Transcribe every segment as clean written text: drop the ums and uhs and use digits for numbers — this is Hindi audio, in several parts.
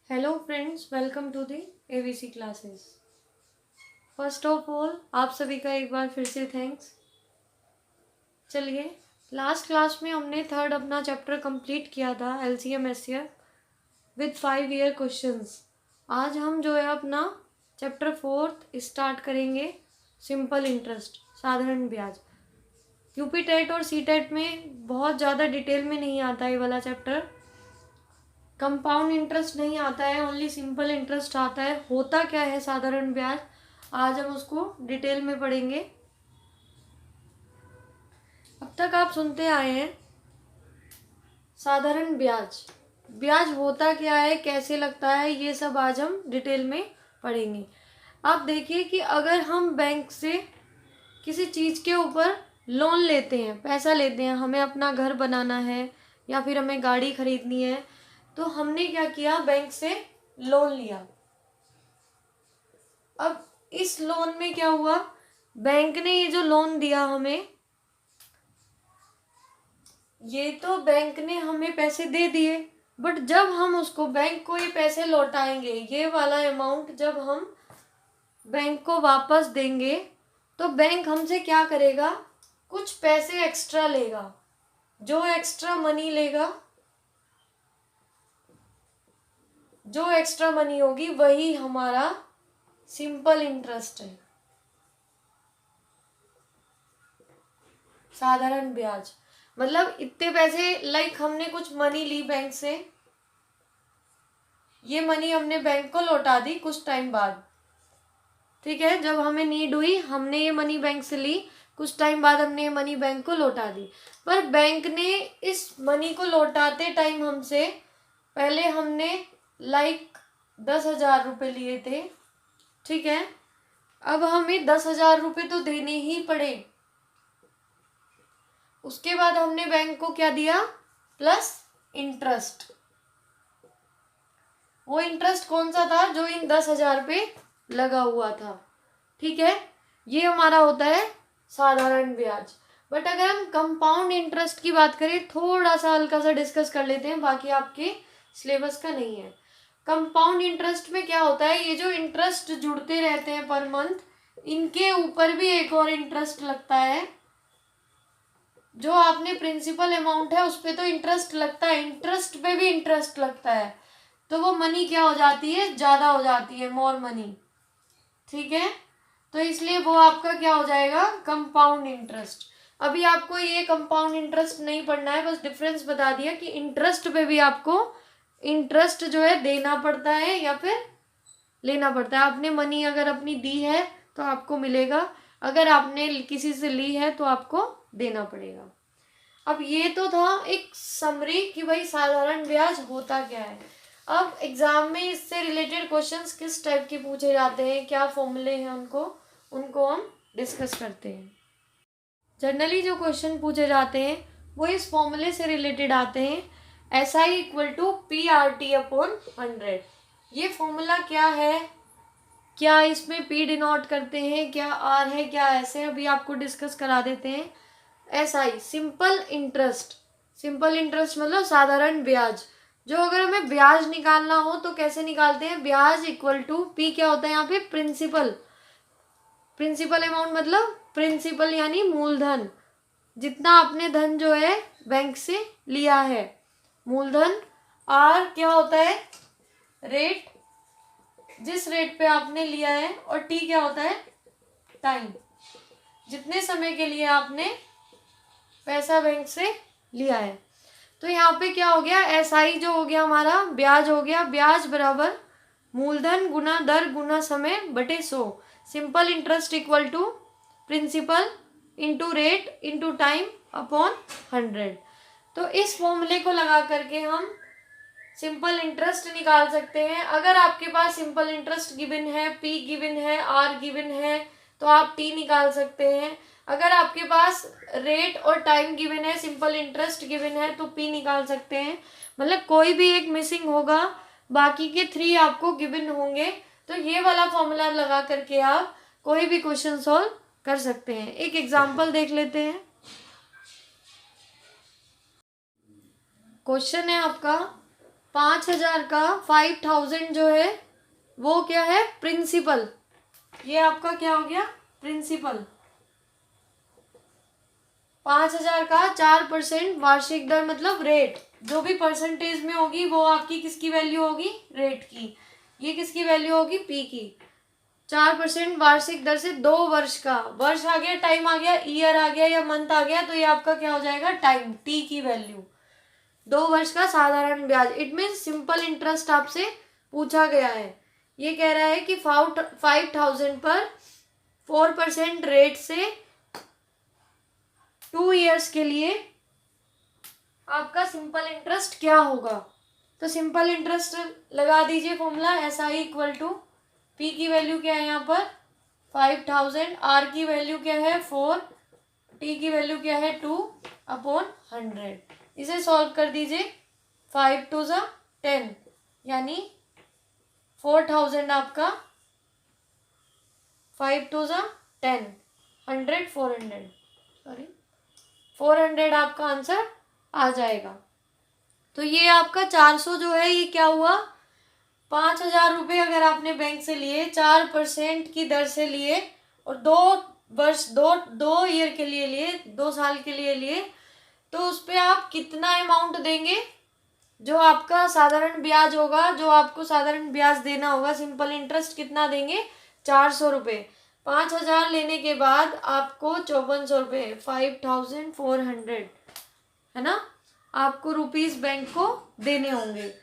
Hello friends, welcome to the ABC classes. First of all आप सभी का एक बार फिर से थैंक्स। चलिए, लास्ट क्लास में हमने थर्ड अपना चैप्टर कंप्लीट किया था LCM SCF with 5 year questions. आज हम जो है अपना चैप्टर फोर्थ स्टार्ट करेंगे, सिंपल इंटरेस्ट, साधारण ब्याज। यूपी टेट और सी टेट में बहुत ज़्यादा डिटेल में नहीं आता ये वाला चैप्टर। कंपाउंड इंटरेस्ट नहीं आता है, ओनली सिंपल इंटरेस्ट आता है। होता क्या है साधारण ब्याज, आज हम उसको डिटेल में पढ़ेंगे। अब तक आप सुनते आए हैं साधारण ब्याज, ब्याज होता क्या है, कैसे लगता है, ये सब आज हम डिटेल में पढ़ेंगे। आप देखिए कि अगर हम बैंक से किसी चीज़ के ऊपर लोन लेते हैं, पैसा लेते हैं, हमें अपना घर बनाना है या फिर हमें गाड़ी खरीदनी है, तो हमने क्या किया, बैंक से लोन लिया। अब इस लोन में क्या हुआ, बैंक ने ये जो लोन दिया हमें, ये तो बैंक ने हमें पैसे दे दिए, बट जब हम उसको बैंक को ये पैसे लौटाएंगे, ये वाला अमाउंट जब हम बैंक को वापस देंगे, तो बैंक हमसे क्या करेगा, कुछ पैसे एक्स्ट्रा लेगा। जो एक्स्ट्रा मनी लेगा, जो एक्स्ट्रा मनी होगी वही हमारा सिंपल इंटरेस्ट है, साधारण ब्याज। मतलब इतने पैसे, लाइक हमने कुछ मनी ली बैंक से, ये मनी हमने बैंक को लौटा दी कुछ टाइम बाद, ठीक है। जब हमें नीड हुई हमने ये मनी बैंक से ली, कुछ टाइम बाद हमने ये मनी बैंक को लौटा दी। पर बैंक ने इस मनी को लौटाते टाइम हमसे, पहले हमने लाइक 10,000 रुपये लिए थे, ठीक है। अब हमें 10,000 रुपये तो देने ही पड़े। उसके बाद हमने बैंक को क्या दिया, प्लस इंटरेस्ट। वो इंटरेस्ट कौन सा था, जो इन 10,000 पे लगा हुआ था, ठीक है। ये हमारा होता है साधारण ब्याज। बट अगर हम कंपाउंड इंटरेस्ट की बात करें, थोड़ा सा हल्का सा डिस्कस कर लेते हैं, बाकी आपके सिलेबस का नहीं है। कंपाउंड इंटरेस्ट में क्या होता है, ये जो इंटरेस्ट जुड़ते रहते हैं पर मंथ, इनके ऊपर भी एक और इंटरेस्ट लगता है। जो आपने प्रिंसिपल अमाउंट है उस पर तो इंटरेस्ट लगता है, इंटरेस्ट पे भी इंटरेस्ट लगता है, तो वो मनी क्या हो जाती है, ज़्यादा हो जाती है, मोर मनी, ठीक है। तो इसलिए वो आपका क्या हो जाएगा, कंपाउंड इंटरेस्ट। अभी आपको ये कंपाउंड इंटरेस्ट नहीं पढ़ना है, बस डिफरेंस बता दिया कि इंटरेस्ट पे भी आपको इंटरेस्ट जो है देना पड़ता है या फिर लेना पड़ता है। आपने मनी अगर अपनी दी है तो आपको मिलेगा, अगर आपने किसी से ली है तो आपको देना पड़ेगा। अब ये तो था एक समरी कि भाई साधारण ब्याज होता क्या है। अब एग्जाम में इससे रिलेटेड क्वेश्चंस किस टाइप के पूछे जाते हैं, क्या फॉर्मूले हैं, उनको हम डिस्कस करते हैं। जनरली जो क्वेश्चन पूछे जाते हैं वो इस फॉर्मूले से रिलेटेड आते हैं, SI = PRT/100। ये फॉर्मूला क्या है, क्या इसमें P डिनोट करते हैं, क्या R है, क्या S है, अभी आपको डिस्कस करा देते हैं। SI simple interest, simple interest मतलब साधारण ब्याज। जो अगर हमें ब्याज निकालना हो तो कैसे निकालते हैं, ब्याज = P क्या होता है यहाँ पे, प्रिंसिपल। प्रिंसिपल अमाउंट मतलब प्रिंसिपल यानी मूलधन, जितना आपने धन जो है बैंक से लिया है, मूलधन। R क्या होता है, रेट, जिस रेट पे आपने लिया है, और T क्या होता है, टाइम, जितने समय के लिए आपने पैसा बैंक से लिया है। तो यहाँ पे क्या हो गया, SI जो हो गया हमारा, ब्याज हो गया, ब्याज बराबर मूलधन गुना दर गुना समय बटे 100। Simple interest = principal into rate into time upon 100। तो इस फॉर्मूले को लगा करके हम सिंपल इंटरेस्ट निकाल सकते हैं। अगर आपके पास सिंपल इंटरेस्ट गिवन है, P गिवन है, R गिवन है, तो आप T निकाल सकते हैं। अगर आपके पास रेट और टाइम गिवन है, सिंपल इंटरेस्ट गिवन है, तो P निकाल सकते हैं। मतलब कोई भी एक मिसिंग होगा, बाकी के 3 आपको गिवन होंगे। तो ये वाला फॉर्मूला लगा करके आप कोई भी क्वेश्चन सॉल्व कर सकते हैं। एक एग्जाम्पल देख लेते हैं। क्वेश्चन है आपका, 5,000 का 5,000 जो है वो क्या है, प्रिंसिपल। ये आपका क्या हो गया, प्रिंसिपल। 5,000 का 4% वार्षिक दर मतलब रेट, जो भी परसेंटेज में होगी वो आपकी किसकी वैल्यू होगी, रेट की। ये किसकी वैल्यू होगी, पी की। 4% वार्षिक दर से 2 वर्ष का, वर्ष आ गया, टाइम आ गया, ईयर आ गया या मंथ आ गया, तो ये आपका क्या हो जाएगा, टाइम, टी की वैल्यू। 2 वर्ष का साधारण ब्याज, इट मीन सिंपल इंटरेस्ट आपसे पूछा गया है। ये कह रहा है कि 5,000 पर 4% रेट से 2 ईयर्स के लिए आपका सिंपल इंटरेस्ट क्या होगा। तो सिंपल इंटरेस्ट लगा दीजिए formula, SI equal to P की वैल्यू क्या है यहाँ पर 5,000, आर की वैल्यू क्या है 4, टी की वैल्यू क्या है 2/100। इसे सॉल्व कर दीजिए, 5 2 ज़ा 10 यानी 4,000 आपका 5 2 ज़ा 10, 100 400 सॉरी 400 आपका आंसर आ जाएगा। तो ये आपका 400 जो है ये क्या हुआ, 5,000 रुपये अगर आपने बैंक से लिए 4% की दर से लिए और 2 ईयर के लिए लिए, 2 साल के लिए लिए, तो उस पर आप कितना अमाउंट देंगे, जो आपका साधारण ब्याज होगा, जो आपको साधारण ब्याज देना होगा, सिंपल इंटरेस्ट कितना देंगे 400 रुपये। 5,000 लेने के बाद आपको 5400 रुपये 5,400 है ना, आपको रुपीस बैंक को देने होंगे।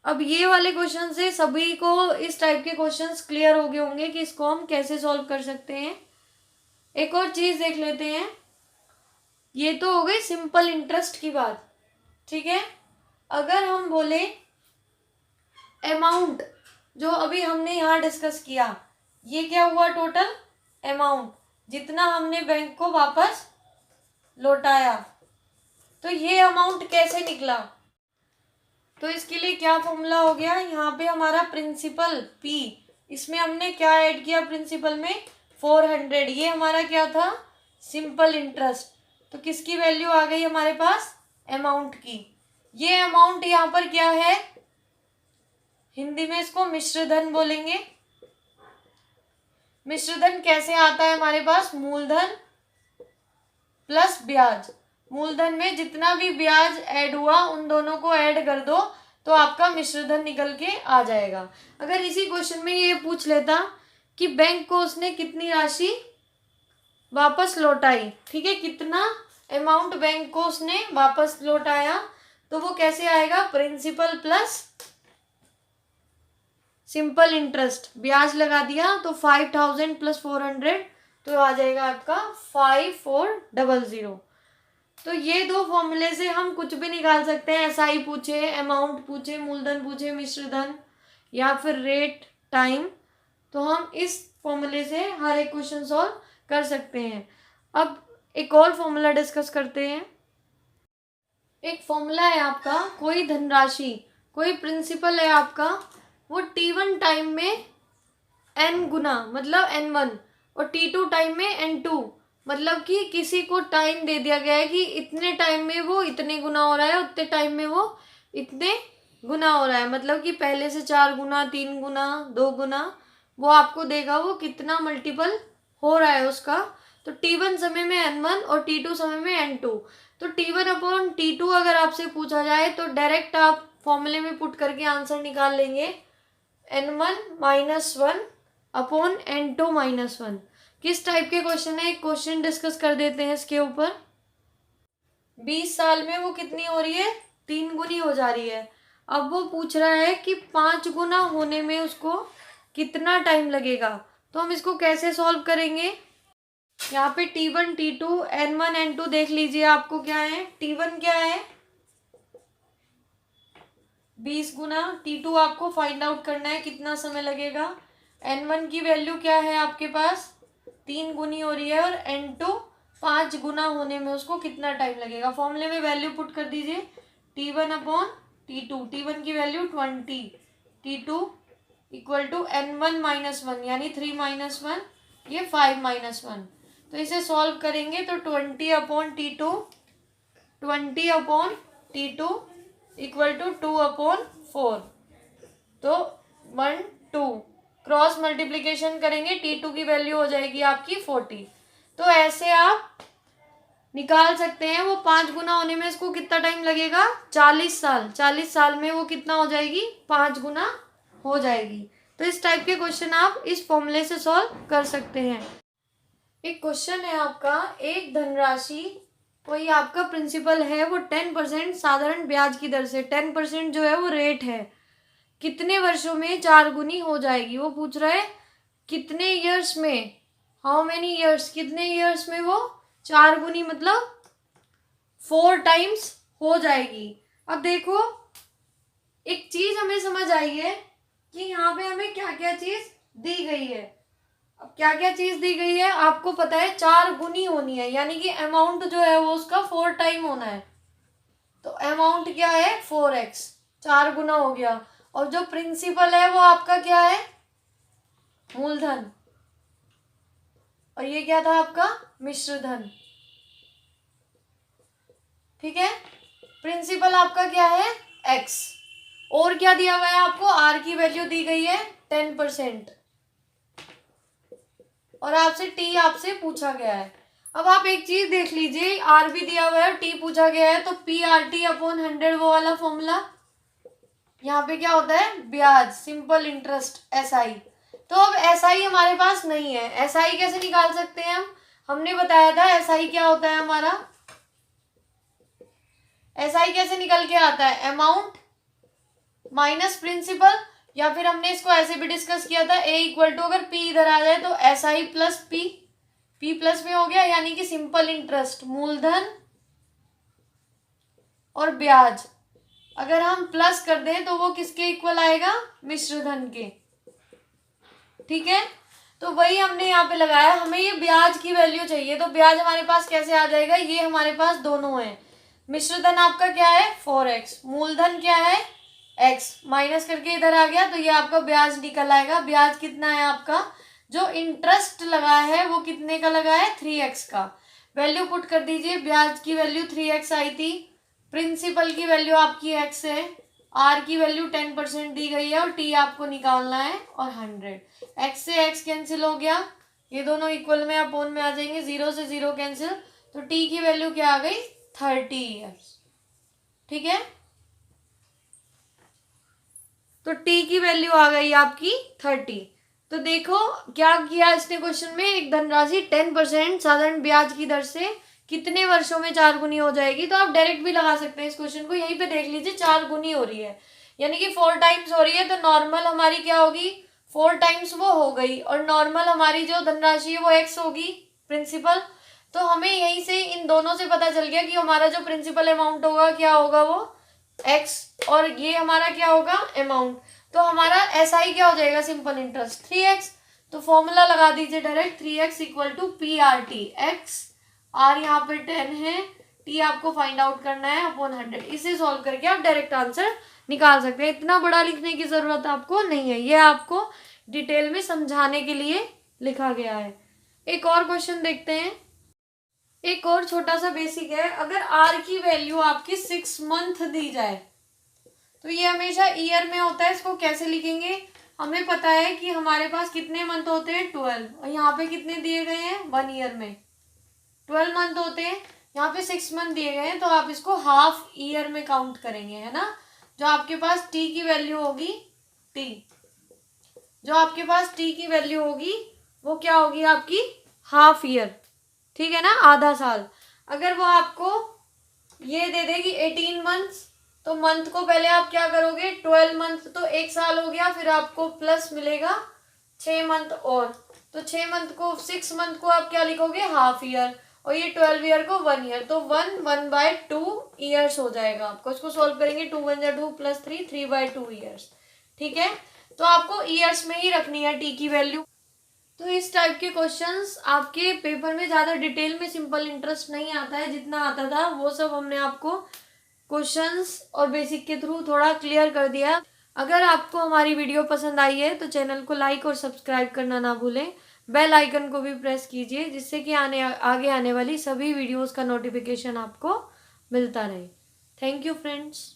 अब ये वाले क्वेश्चन से सभी को इस टाइप के क्वेश्चंस क्लियर हो गए होंगे कि इसको हम कैसे सॉल्व कर सकते हैं। एक और चीज देख लेते हैं, ये तो हो गई सिंपल इंटरेस्ट की बात, ठीक है। अगर हम बोले अमाउंट, जो अभी हमने यहाँ डिस्कस किया, ये क्या हुआ टोटल अमाउंट जितना हमने बैंक को वापस लौटाया, तो ये अमाउंट कैसे निकला। तो इसके लिए क्या फॉर्मूला हो गया, यहाँ पे हमारा प्रिंसिपल P, इसमें हमने क्या ऐड किया प्रिंसिपल में 400, ये हमारा क्या था सिंपल इंटरेस्ट। तो किसकी वैल्यू आ गई हमारे पास, अमाउंट की। ये अमाउंट यहाँ पर क्या है, हिंदी में इसको मिश्र धन बोलेंगे। मिश्र धन कैसे आता है हमारे पास, मूलधन प्लस ब्याज। मूलधन में जितना भी ब्याज ऐड हुआ उन दोनों को ऐड कर दो तो आपका मिश्रधन निकल के आ जाएगा। अगर इसी क्वेश्चन में ये पूछ लेता कि बैंक को उसने कितनी राशि वापस लौटाई, ठीक है, कितना अमाउंट बैंक को उसने वापस लौटाया, तो वो कैसे आएगा, प्रिंसिपल प्लस सिंपल इंटरेस्ट, ब्याज लगा दिया तो 5,000 प्लस 400 तो आ जाएगा आपका 5,400। तो ये 2 फॉर्मूले से हम कुछ भी निकाल सकते हैं, SI पूछे, अमाउंट पूछे, मूलधन पूछे, मिश्रधन या फिर रेट, टाइम, तो हम इस फॉर्मूले से हर एक क्वेश्चन सॉल्व कर सकते हैं। अब एक और फॉर्मूला डिस्कस करते हैं। एक फॉर्मूला है आपका, कोई धनराशि, कोई प्रिंसिपल है आपका, वो T1 टाइम में n गुना मतलब n1 और T2 टाइम में n2, मतलब कि किसी को टाइम दे दिया गया है कि इतने टाइम में वो इतने गुना हो रहा है, उतने टाइम में वो इतने गुना हो रहा है, मतलब कि पहले से 4 गुना, 3 गुना, 2 गुना, वो आपको देगा वो कितना मल्टीपल हो रहा है उसका। तो T1 समय में n1 और T2 समय में n2। तो T1 अपॉन T2 अगर आपसे पूछा जाए तो डायरेक्ट आप फॉर्मूले में पुट करके आंसर निकाल लेंगे, n1 -1 अपॉन n2 -1। किस टाइप के क्वेश्चन है, एक क्वेश्चन डिस्कस कर देते हैं इसके ऊपर। 20 साल में वो कितनी हो रही है, 3 गुनी हो जा रही है। अब वो पूछ रहा है कि 5 गुना होने में उसको कितना टाइम लगेगा, तो हम इसको कैसे सॉल्व करेंगे। यहाँ पे T1 T2 n1 n2 देख लीजिए, आपको क्या है, T1 क्या है 20 गुना, T2 आपको फाइंड आउट करना है कितना समय लगेगा, n1 की वैल्यू क्या है आपके पास 3 गुनी हो रही है और n2 5 गुना होने में उसको कितना टाइम लगेगा। फॉर्मूले में वैल्यू पुट कर दीजिए, T1 अपॉन T2, T1 की value 20, T2 equal to n1 -1 यानी 3 -1, ये 5 -1। तो इसे सॉल्व करेंगे तो 20 अपॉन T2 इक्वल टू 2/4। तो 1 2 क्रॉस मल्टीप्लीकेशन करेंगे, T2 की वैल्यू हो जाएगी आपकी 40। तो ऐसे आप निकाल सकते हैं। वो 5 गुना होने में इसको कितना टाइम लगेगा? 40 साल। 40 साल में वो कितना हो जाएगी? 5 गुना हो जाएगी। तो इस टाइप के क्वेश्चन आप इस फॉर्मूले से सॉल्व कर सकते हैं। एक क्वेश्चन है आपका, एक धनराशि कोई आपका प्रिंसिपल है वो 10% साधारण ब्याज की दर से, 10% जो है वो रेट है, कितने वर्षों में 4 गुनी हो जाएगी? वो पूछ रहा है कितने ईयर्स में, हाउ मेनी ईयर्स, कितने ईयर्स में वो 4 गुनी मतलब 4 टाइम्स हो जाएगी। अब देखो एक चीज हमें समझ आई है कि यहाँ पे हमें क्या क्या चीज दी गई है। अब क्या क्या चीज दी गई है आपको पता है, 4 गुनी होनी है, यानी कि अमाउंट जो है वो उसका 4 टाइम होना है। तो अमाउंट क्या है? 4x, 4 गुना हो गया। और जो प्रिंसिपल है वो आपका क्या है? मूलधन। और ये क्या था आपका? मिश्र धन। ठीक है, प्रिंसिपल आपका क्या है? x। और क्या दिया हुआ है आपको? r की वैल्यू दी गई है 10%। और आपसे t आपसे पूछा गया है। अब आप एक चीज देख लीजिए, r भी दिया हुआ है, t पूछा गया है, तो PRT/100 वो वाला फॉर्मूला, यहाँ पे क्या होता है? ब्याज, सिंपल इंटरेस्ट, SI। तो अब SI हमारे पास नहीं है, SI कैसे निकाल सकते हैं हम? हमने बताया था SI क्या होता है हमारा। SI कैसे निकल के आता है? अमाउंट माइनस प्रिंसिपल, या फिर हमने इसको ऐसे भी डिस्कस किया था, A इक्वल टू अगर P इधर आ जाए तो SI प्लस P प्लस में हो गया, यानी कि सिंपल इंटरेस्ट, मूलधन और ब्याज अगर हम प्लस कर दें तो वो किसके इक्वल आएगा? मिश्र धन के। ठीक है, तो वही हमने यहाँ पे लगाया। हमें ये ब्याज की वैल्यू चाहिए, तो ब्याज हमारे पास कैसे आ जाएगा? ये हमारे पास दोनों है। मिश्र धन आपका क्या है? 4x, मूलधन क्या है? x, माइनस करके इधर आ गया, तो ये आपका ब्याज निकल आएगा। ब्याज कितना है आपका? जो इंटरेस्ट लगा है वो कितने का लगा है? 3x का। वैल्यू पुट कर दीजिए, ब्याज की वैल्यू 3x आई थी, प्रिंसिपल की वैल्यू आपकी x है, r की वैल्यू 10% दी गई है, और t आपको निकालना है, और 100। x से x कैंसिल हो गया, ये दोनों इक्वल में अपोन में आ जाएंगे, 0 से 0 कैंसिल, तो t की वैल्यू क्या आ गई? 30 ईयर्स। ठीक है, तो t की वैल्यू आ गई आपकी 30। तो देखो क्या किया इसने क्वेश्चन में, एक धनराशि 10% साधारण ब्याज की दर से कितने वर्षों में 4 गुनी हो जाएगी। तो आप डायरेक्ट भी लगा सकते हैं इस क्वेश्चन को, यहीं पे देख लीजिए 4 गुनी हो रही है, यानी कि 4 टाइम्स हो रही है, तो नॉर्मल हमारी क्या होगी? 4 टाइम्स वो हो गई, और नॉर्मल हमारी जो धनराशि है वो x होगी, प्रिंसिपल। तो हमें यहीं से इन दोनों से पता चल गया कि हमारा जो प्रिंसिपल अमाउंट होगा क्या होगा? वो x, और ये हमारा क्या होगा? अमाउंट। तो हमारा SI क्या हो जाएगा? Simple interest 3x। तो फॉर्मूला लगा दीजिए direct, 3x equal to PRT, x r यहाँ पे 10 है, t आपको फाइंड आउट करना है अपॉन 100। इसे सॉल्व करके आप डायरेक्ट आंसर निकाल सकते हैं, इतना बड़ा लिखने की जरूरत आपको नहीं है, ये आपको डिटेल में समझाने के लिए लिखा गया है। एक और क्वेश्चन देखते हैं, एक और छोटा सा बेसिक है। अगर r की वैल्यू आपकी 6 मंथ दी जाए, तो ये हमेशा ईयर में होता है, इसको कैसे लिखेंगे? हमें पता है कि हमारे पास कितने मंथ होते हैं? 12, और यहाँ पे कितने दिए गए हैं? 1 ईयर में 12 मंथ होते हैं, यहाँ पे 6 मंथ दिए गए हैं, तो आप इसको हाफ ईयर में काउंट करेंगे, है ना। जो आपके पास t की वैल्यू होगी, t जो आपके पास t की वैल्यू होगी वो क्या होगी? आपकी हाफ ईयर, ठीक है ना, आधा साल। अगर वो आपको ये दे देगी 18 मंथ्स, तो मंथ को पहले आप क्या करोगे? 12 मंथ तो 1 साल हो गया, फिर आपको प्लस मिलेगा 6 मंथ और, तो 6 मंथ को 6 मंथ को आप क्या लिखोगे? हाफ ईयर, और ये 12 ईयर को 1 ईयर, तो 1/2 ईयर्स हो जाएगा आपको। इसको सॉल्व करेंगे, 2 × 2 + 3, 3/2 ईयर्स। ठीक है, तो आपको ईयर्स में ही रखनी है टी की वैल्यू। तो इस टाइप के क्वेश्चंस आपके पेपर में ज़्यादा डिटेल में सिंपल इंटरेस्ट नहीं आता है, जितना आता था वो सब हमने आपको क्वेश्चंस और बेसिक के थ्रू थोड़ा क्लियर कर दिया। अगर आपको हमारी वीडियो पसंद आई है तो चैनल को लाइक और सब्सक्राइब करना ना भूलें, बेल आइकन को भी प्रेस कीजिए, जिससे कि आगे आने वाली सभी वीडियोस का नोटिफिकेशन आपको मिलता रहे। Thank you friends.